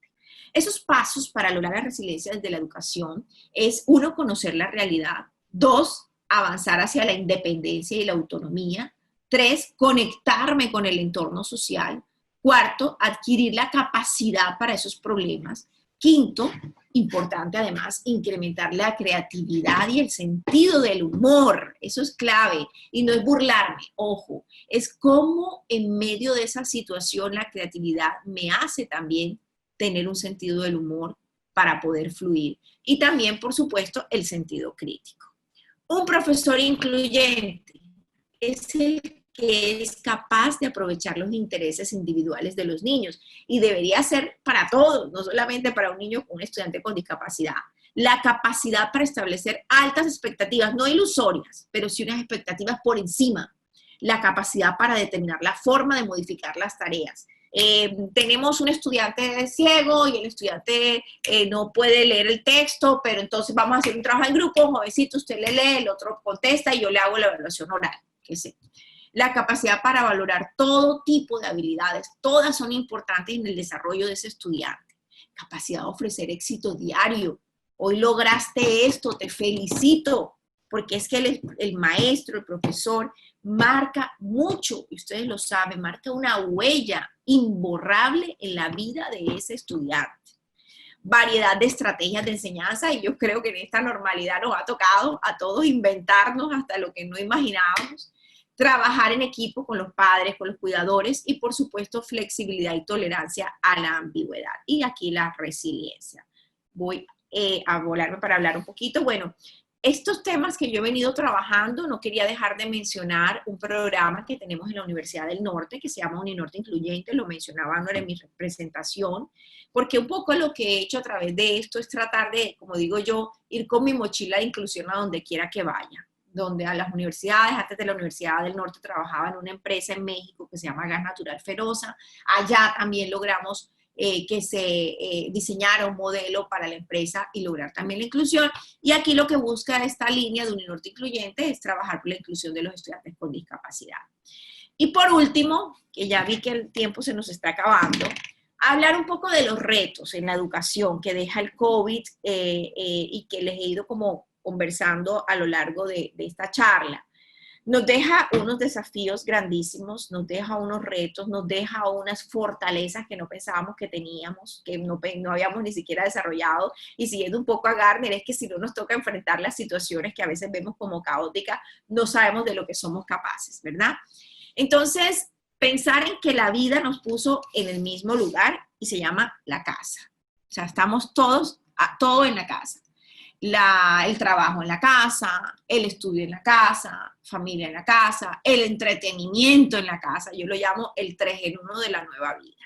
Esos pasos para lograr la resiliencia desde la educación es, 1, conocer la realidad, 2, avanzar hacia la independencia y la autonomía, 3, conectarme con el entorno social, 4, adquirir la capacidad para esos problemas, 5, importante además, incrementar la creatividad y el sentido del humor. Eso es clave. Y no es burlarme, ojo. Es cómo en medio de esa situación la creatividad me hace también tener un sentido del humor para poder fluir. Y también, por supuesto, el sentido crítico. Un profesor incluyente es el que es capaz de aprovechar los intereses individuales de los niños y debería ser para todos, no solamente para un niño o un estudiante con discapacidad. La capacidad para establecer altas expectativas, no ilusorias, pero sí unas expectativas por encima. La capacidad para determinar la forma de modificar las tareas. Tenemos un estudiante ciego y el estudiante no puede leer el texto, pero entonces vamos a hacer un trabajo en grupo, jovencito, usted le lee, el otro contesta y yo le hago la evaluación oral. ¿Qué sé? La capacidad para valorar todo tipo de habilidades, todas son importantes en el desarrollo de ese estudiante. Capacidad de ofrecer éxito diario. Hoy lograste esto, te felicito, porque es que el maestro, el profesor, marca mucho, y ustedes lo saben, marca una huella imborrable en la vida de ese estudiante. Variedad de estrategias de enseñanza, y yo creo que en esta normalidad nos ha tocado a todos inventarnos hasta lo que no imaginábamos. Trabajar en equipo con los padres, con los cuidadores y, por supuesto, flexibilidad y tolerancia a la ambigüedad. Y aquí la resiliencia. Voy a volarme para hablar un poquito. Bueno, estos temas que yo he venido trabajando, no quería dejar de mencionar un programa que tenemos en la Universidad del Norte que se llama Uninorte Incluyente, lo mencionaba Anuel en mi presentación, porque un poco lo que he hecho a través de esto es tratar de, como digo yo, ir con mi mochila de inclusión a donde quiera que vaya, donde a las universidades, antes de la Universidad del Norte trabajaba en una empresa en México que se llama Gas Natural Feroza, allá también logramos que se diseñara un modelo para la empresa y lograr también la inclusión. Y aquí lo que busca esta línea de Uninorte Incluyente es trabajar por la inclusión de los estudiantes con discapacidad. Y por último, que ya vi que el tiempo se nos está acabando, hablar un poco de los retos en la educación que deja el COVID y que les he ido como conversando a lo largo de esta charla. Nos deja unos desafíos grandísimos, nos deja unos retos, nos deja unas fortalezas que no pensábamos que teníamos, que no habíamos ni siquiera desarrollado. Y siguiendo un poco a Gartner, es que si no nos toca enfrentar las situaciones que a veces vemos como caóticas, no sabemos de lo que somos capaces, ¿verdad? Entonces, pensar en que la vida nos puso en el mismo lugar y se llama la casa. O sea, estamos todos en la casa. El trabajo en la casa, el estudio en la casa, familia en la casa, el entretenimiento en la casa. Yo lo llamo el 3 en 1 de la nueva vida.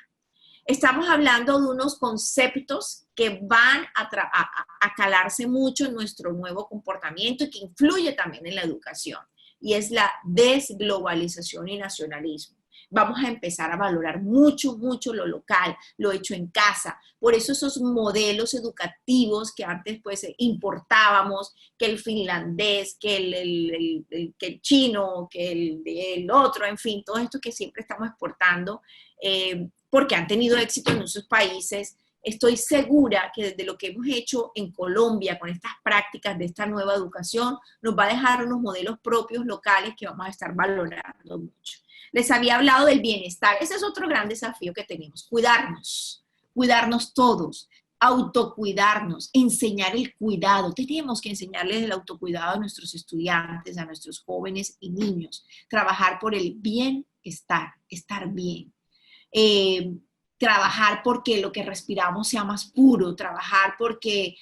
Estamos hablando de unos conceptos que van a calarse mucho en nuestro nuevo comportamiento y que influye también en la educación. Y es la desglobalización y nacionalismo. Vamos a empezar a valorar mucho, mucho lo local, lo hecho en casa. Por eso esos modelos educativos que antes pues importábamos, que el finlandés, que el chino, que el otro, en fin, todo esto que siempre estamos exportando, porque han tenido éxito en esos países, Estoy segura que desde lo que hemos hecho en Colombia con estas prácticas de esta nueva educación, nos va a dejar unos modelos propios locales que vamos a estar valorando mucho. Les había hablado del bienestar. Ese es otro gran desafío que tenemos, cuidarnos todos, autocuidarnos, enseñar el cuidado. Tenemos que enseñarles el autocuidado a nuestros estudiantes, a nuestros jóvenes y niños. Trabajar por el bienestar, estar bien. Trabajar porque lo que respiramos sea más puro, trabajar porque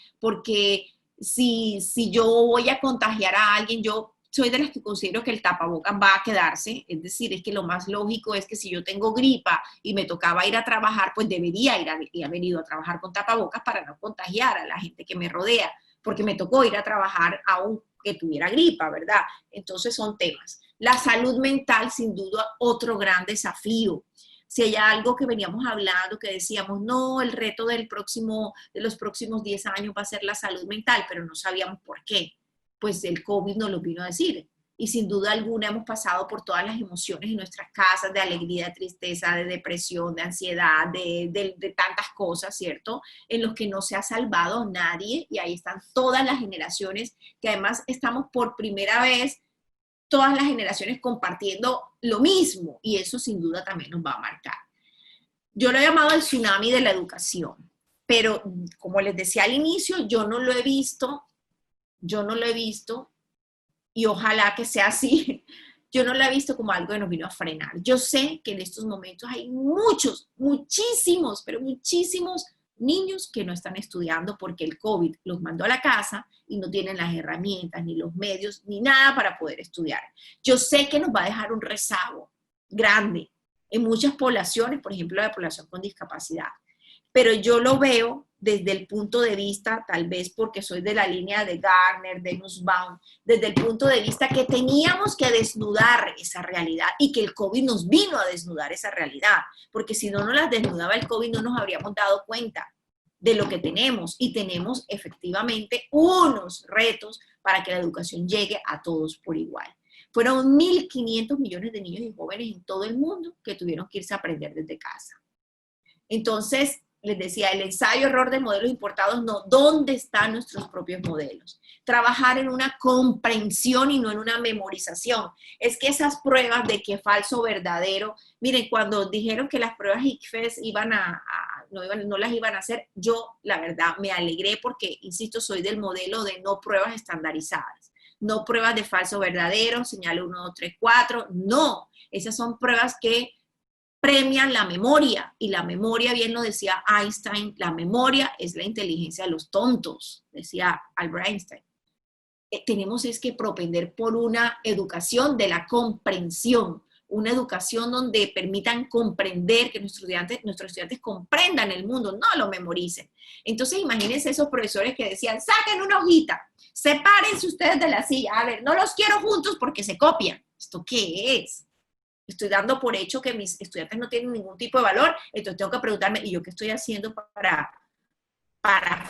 si yo voy a contagiar a alguien, yo soy de las que considero que el tapabocas va a quedarse, es decir, es que lo más lógico es que si yo tengo gripa y me tocaba ir a trabajar, pues debería haber ido a trabajar con tapabocas para no contagiar a la gente que me rodea, porque me tocó ir a trabajar aunque tuviera gripa, ¿verdad? Entonces son temas. La salud mental, sin duda, otro gran desafío. Si hay algo que veníamos hablando, que decíamos, no, el reto de los próximos 10 años va a ser la salud mental, pero no sabíamos por qué. Pues el COVID nos lo vino a decir. Y sin duda alguna hemos pasado por todas las emociones en nuestras casas, de alegría, de tristeza, de depresión, de ansiedad, de tantas cosas, ¿cierto? En los que no se ha salvado nadie, y ahí están todas las generaciones, que además estamos por primera vez todas las generaciones compartiendo lo mismo, y eso sin duda también nos va a marcar. Yo lo he llamado el tsunami de la educación, pero como les decía al inicio, yo no lo he visto, y ojalá que sea así, yo no lo he visto como algo que nos vino a frenar. Yo sé que en estos momentos hay muchísimos, pero muchísimos niños que no están estudiando porque el COVID los mandó a la casa y no tienen las herramientas, ni los medios, ni nada para poder estudiar. Yo sé que nos va a dejar un rezago grande en muchas poblaciones, por ejemplo, la población con discapacidad. Pero yo lo veo desde el punto de vista, tal vez porque soy de la línea de Gardner, de Nussbaum, desde el punto de vista que teníamos que desnudar esa realidad y que el COVID nos vino a desnudar esa realidad, porque si no nos las desnudaba el COVID no nos habríamos dado cuenta de lo que tenemos, y tenemos efectivamente unos retos para que la educación llegue a todos por igual. Fueron 1.500 millones de niños y jóvenes en todo el mundo que tuvieron que irse a aprender desde casa. Entonces, les decía, el ensayo-error de modelos importados, no, ¿dónde están nuestros propios modelos? Trabajar en una comprensión y no en una memorización. Es que esas pruebas de que falso, verdadero, miren, cuando dijeron que las pruebas ICFES no las iban a hacer, yo, la verdad, me alegré porque, insisto, soy del modelo de no pruebas estandarizadas. No pruebas de falso, verdadero, señal 1, 2, 3, 4, no. Esas son pruebas que premian la memoria, y la memoria, bien lo decía Einstein, la memoria es la inteligencia de los tontos, decía Albert Einstein. Tenemos es que propender por una educación de la comprensión, una educación donde permitan comprender, que nuestros estudiantes comprendan el mundo, no lo memoricen. Entonces imagínense esos profesores que decían, saquen una hojita, sepárense ustedes de la silla, a ver, no los quiero juntos porque se copian. ¿Esto qué es? Estoy dando por hecho que mis estudiantes no tienen ningún tipo de valor, entonces tengo que preguntarme, ¿y yo qué estoy haciendo para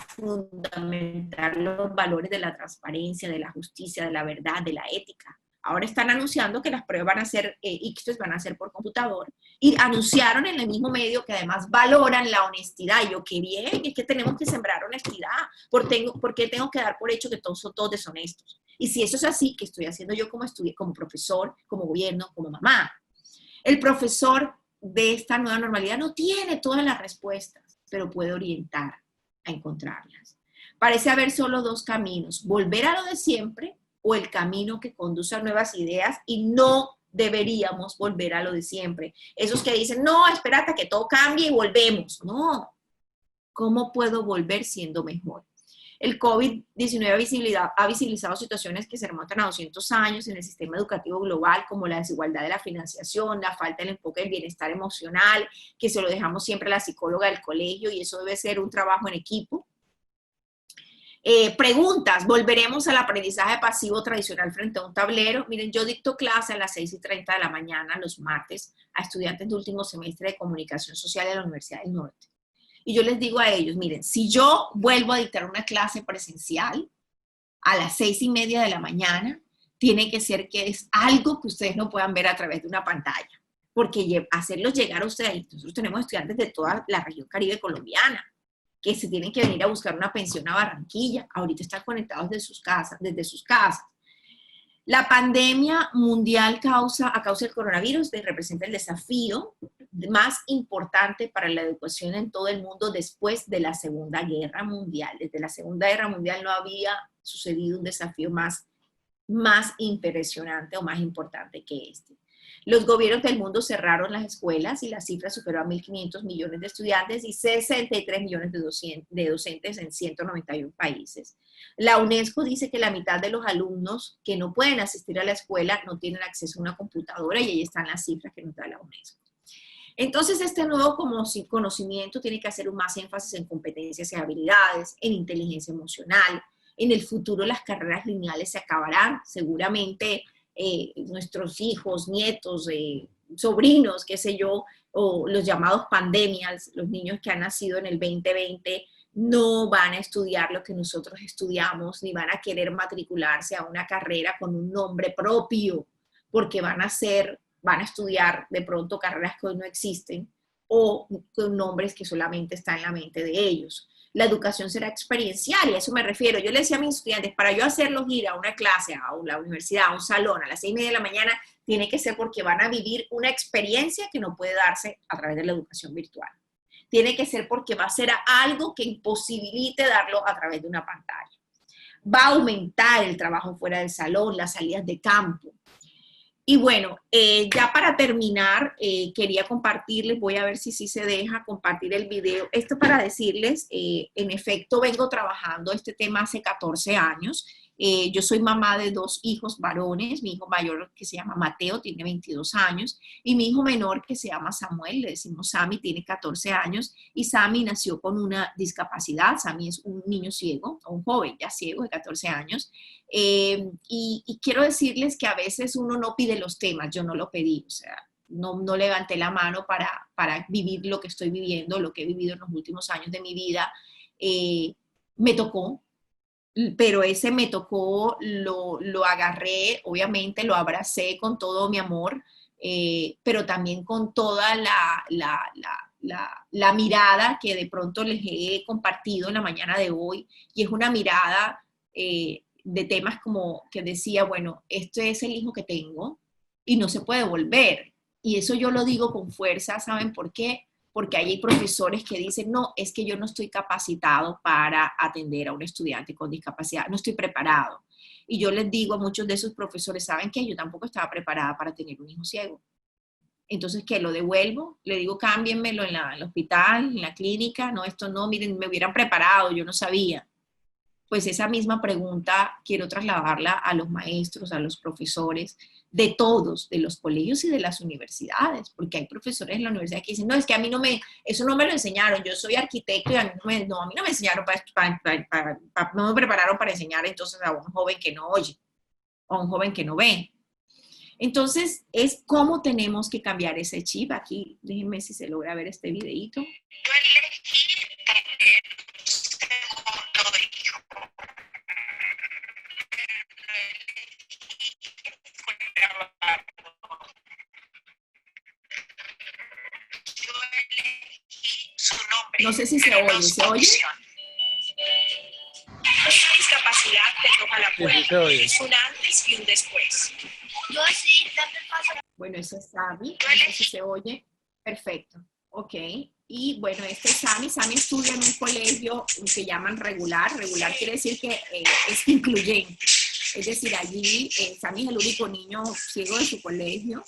fundamentar los valores de la transparencia, de la justicia, de la verdad, de la ética? Ahora están anunciando que las pruebas van a ser, ICFES van a ser por computador, y anunciaron en el mismo medio que además valoran la honestidad. Y yo, qué bien, es que tenemos que sembrar honestidad, porque tengo que dar por hecho que todos son todos deshonestos. Y si eso es así, ¿qué estoy haciendo yo como profesor, como gobierno, como mamá? El profesor de esta nueva normalidad no tiene todas las respuestas, pero puede orientar a encontrarlas. Parece haber solo dos caminos: volver a lo de siempre o el camino que conduce a nuevas ideas, y no deberíamos volver a lo de siempre. Esos que dicen, no, espérate a que todo cambie y volvemos. No, ¿cómo puedo volver siendo mejor? El COVID-19 ha visibilizado situaciones que se remontan a 200 años en el sistema educativo global, como la desigualdad de la financiación, la falta del enfoque del bienestar emocional, que se lo dejamos siempre a la psicóloga del colegio, y eso debe ser un trabajo en equipo. Preguntas, ¿volveremos al aprendizaje pasivo tradicional frente a un tablero? Miren, yo dicto clase a las 6:30 de la mañana los martes a estudiantes de último semestre de comunicación social de la Universidad del Norte. Y yo les digo a ellos, miren, si yo vuelvo a dictar una clase presencial a las 6:30 de la mañana, tiene que ser que es algo que ustedes no puedan ver a través de una pantalla, porque hacerlos llegar a ustedes, nosotros tenemos estudiantes de toda la región Caribe colombiana, que se tienen que venir a buscar una pensión a Barranquilla. Ahorita están conectados desde sus casas. La pandemia mundial a causa del coronavirus representa el desafío más importante para la educación en todo el mundo después de la Segunda Guerra Mundial. Desde la Segunda Guerra Mundial no había sucedido un desafío más impresionante o más importante que este. Los gobiernos del mundo cerraron las escuelas y la cifra superó a 1.500 millones de estudiantes y 63 millones de docentes en 191 países. La UNESCO dice que la mitad de los alumnos que no pueden asistir a la escuela no tienen acceso a una computadora y ahí están las cifras que nos da la UNESCO. Entonces, este nuevo conocimiento tiene que hacer un más énfasis en competencias y habilidades, en inteligencia emocional. En el futuro las carreras lineales se acabarán, seguramente nuestros hijos, nietos, sobrinos, qué sé yo, o los llamados pandemials, los niños que han nacido en el 2020, no van a estudiar lo que nosotros estudiamos, ni van a querer matricularse a una carrera con un nombre propio, porque van a estudiar de pronto carreras que hoy no existen, o con nombres que solamente están en la mente de ellos. La educación será experiencial, y a eso me refiero. Yo le decía a mis estudiantes, para yo hacerlos ir a una clase, a la universidad, a un salón, a las 6:30 de la mañana, tiene que ser porque van a vivir una experiencia que no puede darse a través de la educación virtual. Tiene que ser porque va a ser algo que imposibilite darlo a través de una pantalla. Va a aumentar el trabajo fuera del salón, las salidas de campo. Y bueno, ya para terminar, quería compartirles, voy a ver si sí se deja compartir el video. Esto para decirles, en efecto, vengo trabajando este tema hace 14 años. Yo soy mamá de 2 hijos varones, mi hijo mayor que se llama Mateo, tiene 22 años, y mi hijo menor que se llama Samuel, le decimos Sammy, tiene 14 años, y Sammy nació con una discapacidad. Sammy es un niño ciego, un joven ya ciego de 14 años, y quiero decirles que a veces uno no pide los temas, yo no lo pedí, o sea, no levanté la mano para vivir lo que estoy viviendo, lo que he vivido en los últimos años de mi vida. Me tocó, pero ese me tocó, lo agarré, obviamente lo abracé con todo mi amor, pero también con toda la mirada que de pronto les he compartido en la mañana de hoy, y es una mirada de temas como que decía, bueno, este es el hijo que tengo y no se puede volver. Y eso yo lo digo con fuerza, ¿saben por qué? Porque hay profesores que dicen, no, es que yo no estoy capacitado para atender a un estudiante con discapacidad, no estoy preparado. Y yo les digo a muchos de esos profesores, ¿saben qué? Yo tampoco estaba preparada para tener un hijo ciego. Entonces, ¿qué? Lo devuelvo, le digo, cámbienmelo en el hospital, en la clínica, no, esto no, miren, me hubieran preparado, yo no sabía. Pues esa misma pregunta quiero trasladarla a los maestros, a los profesores de todos, de los colegios y de las universidades, porque hay profesores en la universidad que dicen, no, es que a mí eso no me lo enseñaron, yo soy arquitecto y a mí no me enseñaron, no me prepararon para enseñar entonces a un joven que no oye, o a un joven que no ve. Entonces, es cómo tenemos que cambiar ese chip. Aquí, déjenme si se logra ver este videito. No sé si se oye, ¿se oye? Esta discapacidad te toca la puerta. Es un antes y un después. Yo sí, dame el paso. Bueno, ese es Sammy, no sé si se oye. Perfecto, ok. Y bueno, este es Sammy. Sammy estudia en un colegio que llaman regular. Regular quiere decir que es incluyente. Es decir, allí Sammy es el único niño ciego de su colegio.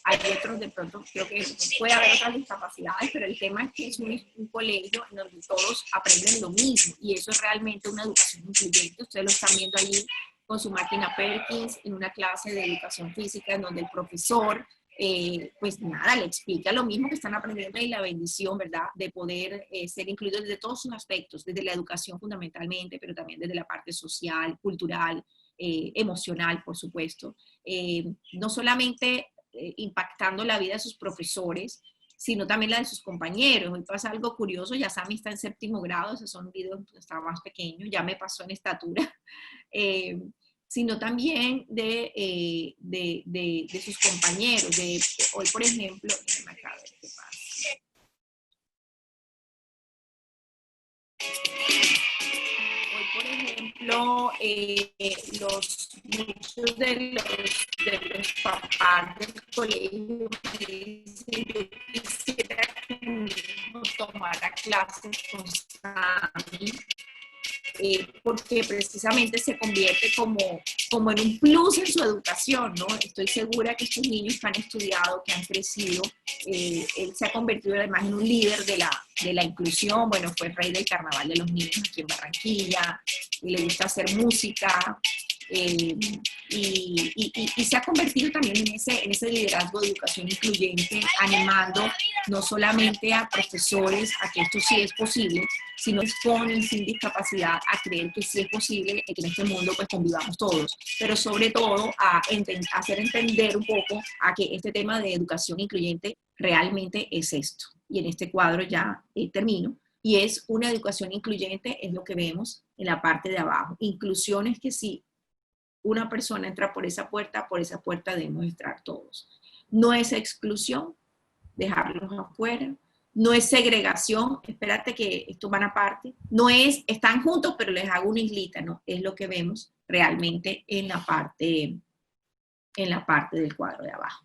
Hay otros, de pronto, creo que puede haber otras discapacidades, pero el tema es que es un colegio en donde todos aprenden lo mismo, y eso es realmente una educación incluyente. Ustedes lo están viendo allí con su máquina Perkins, en una clase de educación física, en donde el profesor, pues nada, le explica lo mismo que están aprendiendo, y la bendición, ¿verdad?, de poder ser incluidos desde todos sus aspectos, desde la educación fundamentalmente, pero también desde la parte social, cultural, emocional, por supuesto. No solamente impactando la vida de sus profesores, sino también la de sus compañeros. Hoy pasa algo curioso, ya Sammy está en 7º grado, esos son videos, estaba más pequeño, ya me pasó en estatura, sino también de sus compañeros. Hoy, por ejemplo, déjame acá ver qué pasa. Hoy, por ejemplo, muchos de los papás del colegio me dicen, yo quisiera que mi hijo tomara clases con Sami, porque precisamente se convierte como en un plus en su educación, ¿no? Estoy segura que estos niños que han estudiado, que han crecido, él se ha convertido además en un líder de la inclusión. Bueno, fue el rey del carnaval de los niños aquí en Barranquilla, y le gusta hacer música, y se ha convertido también en ese liderazgo de educación incluyente, animando no solamente a profesores a que esto sí es posible, sino exponen sin discapacidad a creer que sí es posible que en este mundo pues convivamos todos, pero sobre todo a hacer entender un poco a que este tema de educación incluyente realmente es esto. Y en este cuadro ya termino. Y es una educación incluyente, es lo que vemos en la parte de abajo. Inclusión es que si una persona entra por esa puerta debemos entrar todos. No es exclusión, dejarlos afuera. No es segregación, espérate que esto van aparte. No es, están juntos, pero les hago una islita, no, es lo que vemos realmente en la parte del cuadro de abajo.